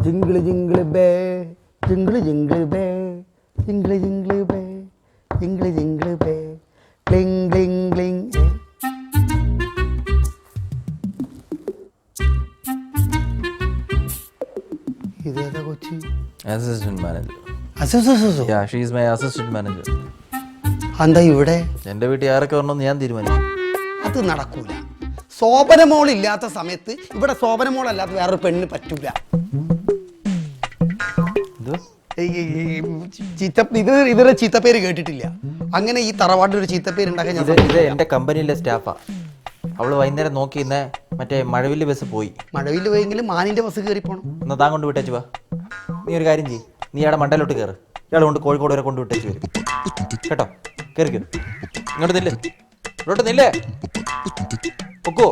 ജിങ്കിള് jingle ബേ jingle jingle ബേ jingle jingle ബേ ജിങ്കിള് ജിങ്കിള് ബേ ക്ലിങ് ക്ലിങ് ക്ലിങ്. ഇതേതാ കൊച്ച്? Assistant manager. അസോ Yeah, she is my assistant manager. എന്താ ഇവിടെ? എൻ്റെ വീട്ടിൽ ആരൊക്കെ വരണമെന്ന് ഞാൻ തീരുമാനിക്കും. അത് നടക്കൂല. ശോഭനമോൾ ഇല്ലാത്ത സമയത്ത് ഇവിടെ ശോഭനമോളല്ലാത്ത വേറൊരു പെണ്ണിന് പറ്റൂല. ഇവരെ ചീത്തപ്പേര് കേട്ടിട്ടില്ല. അങ്ങനെ ഈ തറവാട്ടിൽ ഒരു ചീത്തപ്പേര് ഉണ്ടാക്കാൻ ഞാൻ ഇത് എൻ്റെ കമ്പനിയിലെ സ്റ്റാഫാ. അവള് വൈകുന്നേരം നോക്കി ഇന്ന് മറ്റേ മഴവില് ബസ് പോയി. മഴവിൽ പോയെങ്കിലും മാനിന്റെ ബസ് കയറി പോണം. എന്നാ താൻ കൊണ്ട് വിട്ടേച്ചു വാ. നീ ഒരു കാര്യം ചെയ്യ്, നീ അവിടെ മണ്ടയിലോട്ട് കയറ്. ഇയാൾ കൊണ്ട് കോഴിക്കോട് വരെ കൊണ്ട് വിട്ടേച്ചു വരും കേട്ടോ. കയറിക്കോ, ഇങ്ങോട്ട് നില്ലേ, ഇങ്ങോട്ട് നില്ലേ, പൊക്കോ.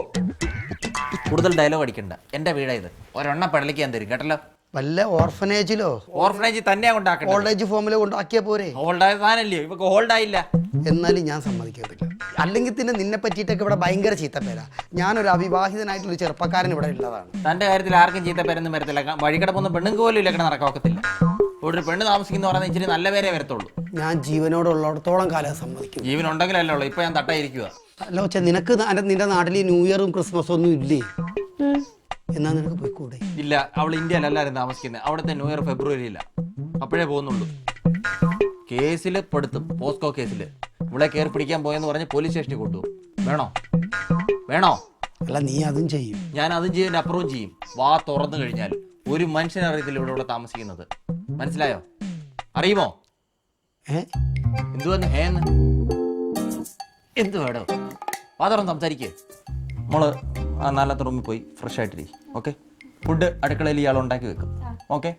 കൂടുതൽ ഡയലോഗ് അടിക്കണ്ട, എൻ്റെ വീടാ ഇത്. ഒരെണ്ണ പെടലിക്ക് ഞാൻ തരും കേട്ടല്ലോ. വല്ല ഓർഫനേജിലോ ഓർഫനേജ് തന്നെയാ കൊണ്ടാക്കണം. ഓൾഡ് ഏജ് ഫോമിലോ കൊണ്ടാക്കിയാ പോരെ. ഹോൾഡായ സാധനല്ലേ ഇവക്ക്, ഹോൾഡായില്ല. എന്നാലും ഞാൻ സമ്മതിക്കത്തില്ല. അല്ലെങ്കിൽ തന്നെ നിന്നെ പറ്റിയിട്ടൊക്കെ ഇവിടെ ഭയങ്കര ചീത്തപ്പേരാ. ഞാനൊരു അവിവാഹിതനായിട്ടുള്ള ചെറുപ്പക്കാരൻ ഇവിടെ ഉള്ളതാണ്. തൻ്റെ കാര്യത്തിൽ ആർക്കും ചീത്തപ്പേരൊന്നും വരത്തില്ല. വഴികിടപ്പൊന്നും പെണ്ണുങ്ങൾക്ക് പോലും ഇല്ല നടക്കാക്കത്തില്ല. ഇവിടെ ഒരു പെണ്ണ് താമസിക്കുന്ന പറയുന്നത് ഇച്ചിരി നല്ല പേരേ വരത്തുള്ളൂ. ഞാൻ ജീവനോടുള്ളിടത്തോളം കാലം സമ്മതിക്കും. ജീവനുണ്ടെങ്കിലല്ലേ ഉള്ളൂ. ഇപ്പൊ ഞാൻ തട്ടായിരിക്കുക. അല്ല പക്ഷെ നിനക്ക് നിന്റെ നാട്ടിൽ ന്യൂ ഇയറും ക്രിസ്മസും ഒന്നും ഇല്ലേ? എന്നാ നിനക്ക് പോയിക്കൂടെ? ഇല്ല, അവൾ ഇന്ത്യയിലല്ലാരും താമസിക്കുന്നത്. അവിടുത്തെ ന്യൂ ഇയർ ഫെബ്രുവരിയില്ല. അപ്പോഴേ പോകുന്നുള്ളൂ. കേസിൽ പെടുത്തും, പോസ്കോ കേസിൽ. ഇവിടെ കയറി പിടിക്കാൻ പോയെന്ന് പറഞ്ഞ് പോലീസ് സ്റ്റേഷനിൽ കൊണ്ടുപോകും. വേണോ വേണോ? അല്ല നീ അതും ചെയ്യും. ഞാൻ അതും ചെയ്യും, അപ്പുറവും ചെയ്യും. വാ തുറന്നു കഴിഞ്ഞാൽ ഒരു മനുഷ്യനെ അറിയത്തില്ല ഇവിടെ താമസിക്കുന്നത്. മനസ്സിലായോ? അറിയുമോ? എന്തുവന്ന് ഹേന്ന് എന്ത് വേടോ? വാതറം സംസാരിക്കേ. നമ്മള് ആ നാലാമത്തെ റൂമിൽ പോയി ഫ്രഷ് ആയിട്ടിരിക്കും. ഓക്കെ, ഫുഡ് അടുക്കളയിൽ ഇയാൾ ഉണ്ടാക്കി വെക്കും. ഓക്കെ,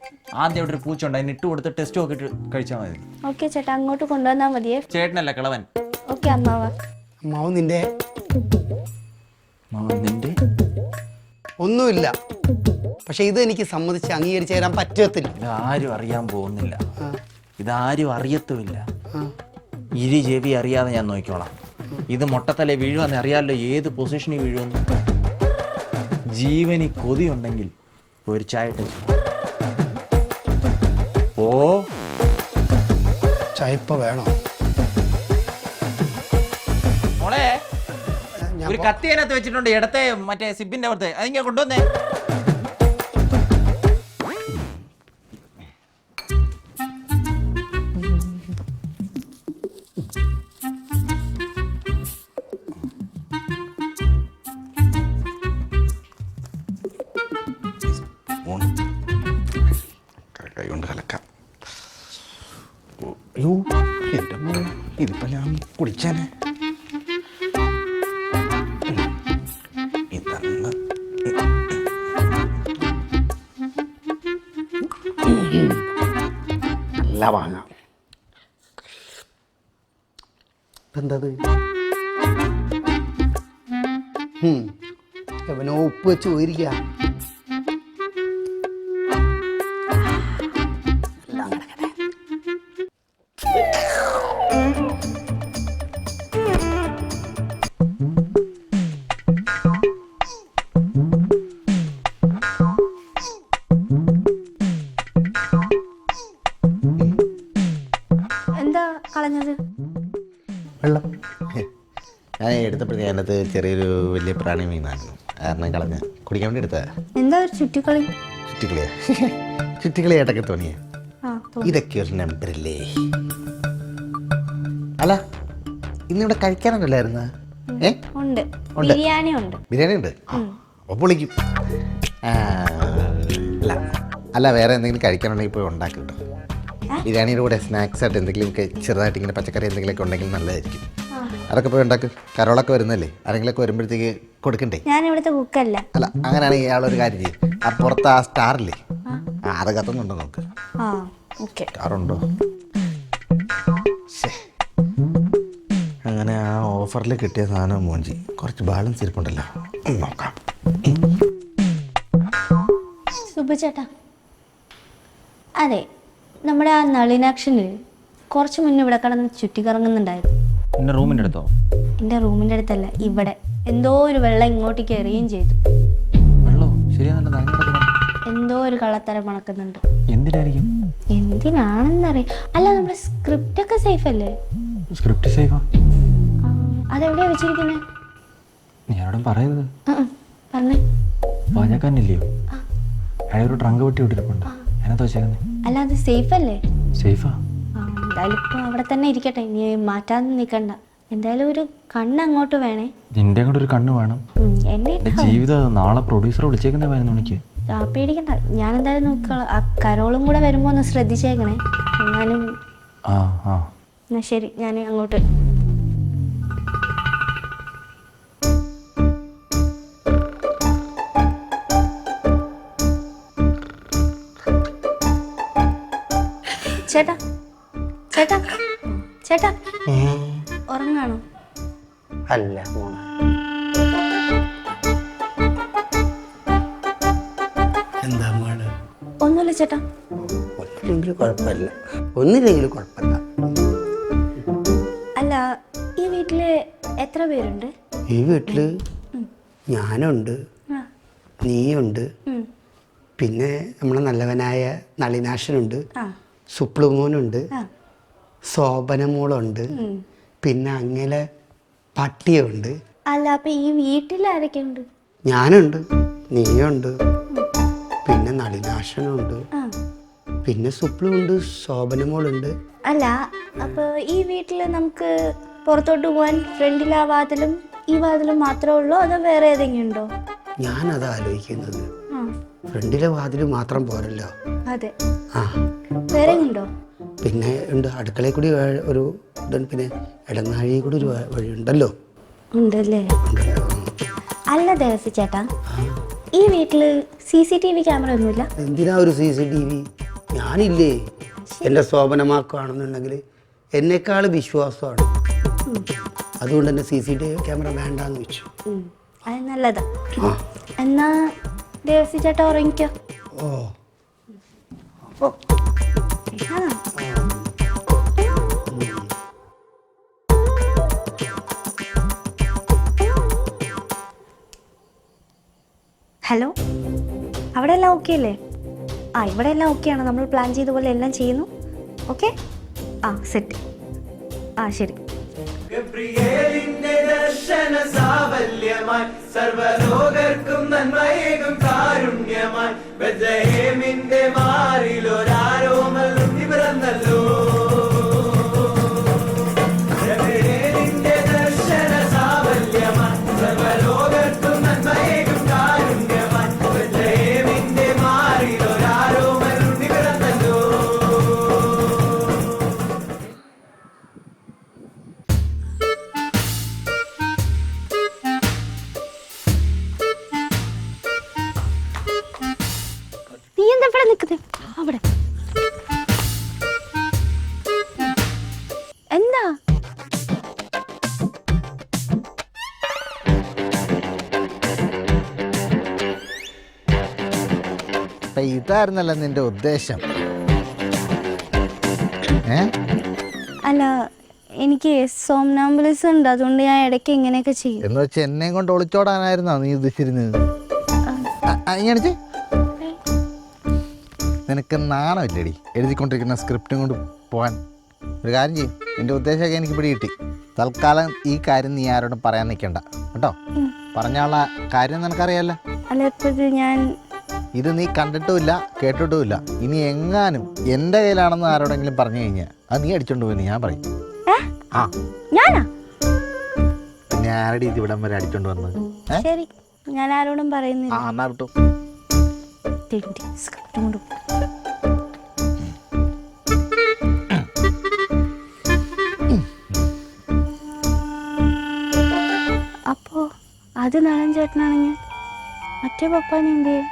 ആദ്യം അവിടെ ഒരു പൂച്ച ഉണ്ട്, അതിന് ഇട്ട് കൊടുത്ത് ടെസ്റ്റ് നോക്കിയിട്ട് കഴിച്ചാൽ മതി. ഓക്കെ ചേട്ടാ, അങ്ങോട്ട് കൊണ്ടുവന്നാ മതിയേ. ചേട്ടനല്ല, കിളവൻ. ഓക്കെ അമ്മാവ. അമ്മാവ് നിന്റെ നിന്റെ ഒന്നുമില്ല. പക്ഷെ ഇത് എനിക്ക് സമ്മതിച്ച് അംഗീകരിച്ചു തരാൻ പറ്റത്തില്ല. ഇതാരും അറിയാൻ പോകുന്നില്ല, ഇതാരും അറിയത്തുമില്ല. ഇരു ചെവി അറിയാതെ ഞാൻ നോക്കിക്കോളാം. ഇത് മൊട്ടത്തലേ വീഴുവെന്ന് അറിയാമല്ലോ, ഏത് പൊസിഷനിൽ വീഴുമെന്ന്. ജീവനി കൊതിയുണ്ടെങ്കിൽ ഒരു ചായ ഓ ചായപ്പ വേണോ? മോളെ, ഒരു കത്തി അതിനകത്ത് വെച്ചിട്ടുണ്ട്, ഇടത്തെ മറ്റേ സിബിന്റെ അവിടുത്തെ. അതിങ്ങനെ കൊണ്ടുവന്നേ. കൈകൊണ്ട് കലക്കാം. അയ്യോ എൻ്റെ മോനെ, ഇതിപ്പോ ഞാൻ കുടിച്ചാനെ. ഇതങ്ങ് നല്ല വാങ്ങാം. എന്തത്? എവനോ ഉപ്പ് വെച്ച് പോയിരിക്കുക. എന്താ കളഞ്ഞത്? വെള്ളം ഞാൻ എടുത്തപ്പോഴത്തേ അതിനകത്ത് ചെറിയൊരു വലിയ പ്രാണി മീനായിരുന്നു, കാരണം കളഞ്ഞ കുടിക്കാൻ വേണ്ടി എടുത്തതാ. എന്താ ഒരു ചുറ്റിക്കളി? ചുറ്റിക്കളിയാ? ചുറ്റിക്കളിയായിട്ടൊക്കെ തോന്നിയേ. ഇതൊക്കെ ഒരു നമ്പരല്ലേ? അല്ല ഇന്നിവിടെ കഴിക്കാനല്ലായിരുന്നു? ഉണ്ട്, ബിരിയാണി ഉണ്ട്. ബിരിയാണി ഉണ്ട്, അപ്പോൾ പൊളിക്കും. അല്ല അല്ല വേറെ എന്തെങ്കിലും കഴിക്കാനുണ്ടെങ്കിൽ പോയി ഉണ്ടാക്കും കേട്ടോ. ബിരിയാണിയുടെ കൂടെ സ്നാക്സ് ആയിട്ട് എന്തെങ്കിലും ചെറുതായിട്ട് ഇങ്ങനെ പച്ചക്കറി എന്തെങ്കിലുമൊക്കെ ഉണ്ടെങ്കിൽ നല്ലതായിരിക്കും. അതൊക്കെ പോയി ഉണ്ടാക്കും. കരോളൊക്കെ വരുന്നല്ലേ, ആരെങ്കിലൊക്കെ വരുമ്പോഴത്തേക്ക് കൊടുക്കണ്ടേ? ഞാൻ ഇവിടുത്തെ കുക്കല്ല. അല്ല അങ്ങനെയാണെങ്കിൽ ഇയാളൊരു കാര്യം ചെയ്യും, ആ പുറത്ത് ആ സ്റ്റാറില്ലേ, അത് കത്തുന്നുണ്ടോ നോക്ക്. സ്റ്റാറുണ്ടോ? അങ്ങനെ ആ ഓഫറിൽ കിട്ടിയ സാധനം മോഞ്ചി കുറച്ച് ബാലൻസ് ഇരിപ്പുണ്ടല്ലോ, നോക്കാം. സുബചേട്ടാ, അതെ, നമ്മുടെ ആ നളിനാക്ഷനിൽ കുറച്ച് മുന്നേ ഇവിടെ കിടന്ന് ചുറ്റിക്കറങ്ങുന്നുണ്ടായിരുന്നു. എൻ്റെ റൂമിൻ്റെ അടുത്തോ? എൻ്റെ റൂമിൻ്റെ അടുത്തല്ല, ഇവിടെ എന്തോ ഒരു വെള്ളം ഇങ്ങോട്ടേക്ക് എറിയുകയും ചെയ്തു. വെള്ളോ? ശരിയാണല്ലോ. എന്തോ ഒരു കള്ളത്തരം മണക്കുന്നുണ്ട്. എന്തിനായിരിക്കും? എന്തിനാണെന്നറിയാം. അല്ല, നമ്മുടെ സ്ക്രിപ്റ്റ് ഒക്കെ സേഫ് അല്ലേ? സ്ക്രിപ്റ്റ് സേഫാ. അതെവിടെയാ വെച്ചിരിക്കുന്നത്? ഞാനോടും പറയുന്നത് പറഞ്ഞേ. പാചകക്കാരനില്ലയോ? അയാൾ ഒരു ട്രങ്ക് വെട്ടി വിട്ടിരിപ്പുണ്ട്. അതിനകത്ത് വെച്ചേക്കുന്നേ. അല്ല, അത് സേഫ് അല്ലേ? സേഫാ. എന്തായാലും ഇപ്പൊ അവിടെ തന്നെ ഇരിക്കട്ടെ, ഇനി മാറ്റാൻ നിൽക്കണ്ട. എന്തായാലും ഒരു കണ്ണ് അങ്ങോട്ട് വേണേ. നിന്റെ കൂടെ ഒരു കണ്ണ് വേണം. എന്റെ ജീവിതം നാളെ പ്രൊഡ്യൂസർ വിളിച്ചേക്കുന്ന 11 മണിക്ക്. പേടിക്കണ്ട, ഞാൻ എന്തായാലും നോക്കാം. ആ കരോളും കൂടെ വരുമ്പോ ഒന്ന് ശ്രദ്ധിച്ചേക്കണേ. ഞാനും എന്നാ ശരി, ഞാൻ അങ്ങോട്ട്. ചേട്ടാ ചേട്ടാ ചേട്ടാ, ഉറങ്ങാണോ? അല്ല, എന്താ മോള്? ഒന്നുമില്ല ചേട്ടാ. ഒന്നില്ലെങ്കിലും കുഴപ്പമില്ല, ഒന്നില്ലെങ്കിലും കുഴപ്പമില്ല. അല്ല, ഈ വീട്ടില് എത്ര പേരുണ്ട്? ഈ വീട്ടില് ഞാനുണ്ട്, നീയുണ്ട്, പിന്നെ നമ്മളെ നല്ലവനായ നളിനാശനുണ്ട്, സുപ്ലുമോനുണ്ട്, ശോഭനമോളുണ്ട്, പിന്നെ അങ്ങനെ പട്ടിയുണ്ട്. അല്ല, അപ്പൊ ഈ വീട്ടിൽ ആരൊക്കെ ഉണ്ട്? ഞാനുണ്ട്, നീയുണ്ട്, പിന്നെ നളിനാശനുണ്ട്, പിന്നെ സുപ്ലുണ്ട്, ശോഭനമോളുണ്ട്. അല്ല, അപ്പൊ ഈ വീട്ടില് നമുക്ക് പുറത്തോട്ട് പോകാൻ ഫ്രണ്ടിലെ ആ വാതിലും ഈ വാതിലും മാത്രമേ ഉള്ളൂ, അതോ വേറെ ഏതെങ്കിലും ഉണ്ടോ? ഞാനത് ആലോചിക്കുന്നത്. ഫ്രണ്ടിലെ വാതിൽ മാത്രം പോരല്ലോ. അതെ. ആ, വേറെ ഉണ്ടോ? പിന്നെ ഉണ്ട്, അടുക്കളയിൽ കൂടി ഒരു ഇതുണ്ട്, പിന്നെ ഇടനാഴിയിൽ കൂടി ഒരു വഴിയുണ്ടല്ലോ. ഉണ്ടല്ലേ? അല്ല ദേവസി ചേട്ടാ, ഈ വീട്ടില് CCTV ക്യാമറ ഒന്നുമില്ല? എന്തിനാ ഒരു CCTV? ഞാനില്ലേ, എൻ്റെ ശോഭനമാക്കുകയാണെന്നുണ്ടെങ്കിൽ എന്നെക്കാൾ വിശ്വാസമാണ്. അതുകൊണ്ട് തന്നെ CCTV ക്യാമറ വേണ്ടാന്ന് വെച്ചു. അത് നല്ലതാ. എന്നാ ദേവസി ചേട്ടാ ഉറങ്ങിക്കോ. ഹലോ, അവിടെ എല്ലാം ഓക്കെ അല്ലേ? ഇവിടെ എല്ലാം ഓക്കെയാണ്. നമ്മൾ പ്ലാൻ ചെയ്ത പോലെ എല്ലാം ചെയ്യുന്നു. Okay, set. ശരി. സർവലോകർക്കും നന്മയേകും കാരുണ്യമായി ബെത്ലഹേമിന്റെ മാറിലൊരാരോമൽ പിറന്നല്ലോ. ഗബ്രിയേലിന്റെ ദർശന സാവല്യമായി സർവലോകർക്കും നന്മയേകും കാരുണ്യമായി ബെത്ലഹേമിന്റെ മാറിലൊരാരോമൽ പിറന്നല്ലോ. അവിടെ എന്താ? ഇതായിരുന്നല്ലോ നിന്റെ ഉദ്ദേശം? അല്ല, എനിക്ക് സോംനാംബുലിസം ഉണ്ട്, അതുകൊണ്ട് ഞാൻ ഇടയ്ക്ക് ഇങ്ങനെയൊക്കെ ചെയ്യും. എന്ന് വെച്ച് എന്നെ കൊണ്ട് ഒളിച്ചോടാനായിരുന്നോ നീ ഉദ്ദേശിച്ചിരുന്നത്? ഇങ്ങനെ നിനക്ക് നാണമില്ലടി എഴുതിക്കൊണ്ടിരിക്കുന്ന സ്ക്രിപ്റ്റും കൊണ്ട് പോകാൻ? ഒരു കാര്യം ചെയ്യും, എൻ്റെ ഉദ്ദേശമൊക്കെ എനിക്ക് പിടി കിട്ടി. തൽക്കാലം ഈ കാര്യം നീ ആരോടും പറയാൻ നിൽക്കണ്ട കേട്ടോ. പറഞ്ഞുള്ള കാര്യം നിനക്കറിയാമല്ലോ. അല്ല, എപ്പോഴും ഞാൻ ഇത് നീ കണ്ടിട്ടുമില്ല കേട്ടിട്ടുമില്ല. ഇനി എങ്ങാനും എൻ്റെ കയ്യിലാണെന്ന് ആരോടെങ്കിലും പറഞ്ഞു കഴിഞ്ഞാൽ അത് നീ അടിച്ചോണ്ട് പോയി ഞാൻ പറയും. ഞാനാ? പിന്നെ ആരുടെ ഇത് ഇവിടം വരെ അടിച്ചോണ്ട് വന്നത്? ശരി, ഞാൻ ആരോടും പറയുന്നില്ല. എന്നാ വിട്ടു. അപ്പോ അത് നളൻ ചേട്ടനാണെങ്കിൽ മറ്റേ പപ്പാനെ എന്ത് ചെയ്യും?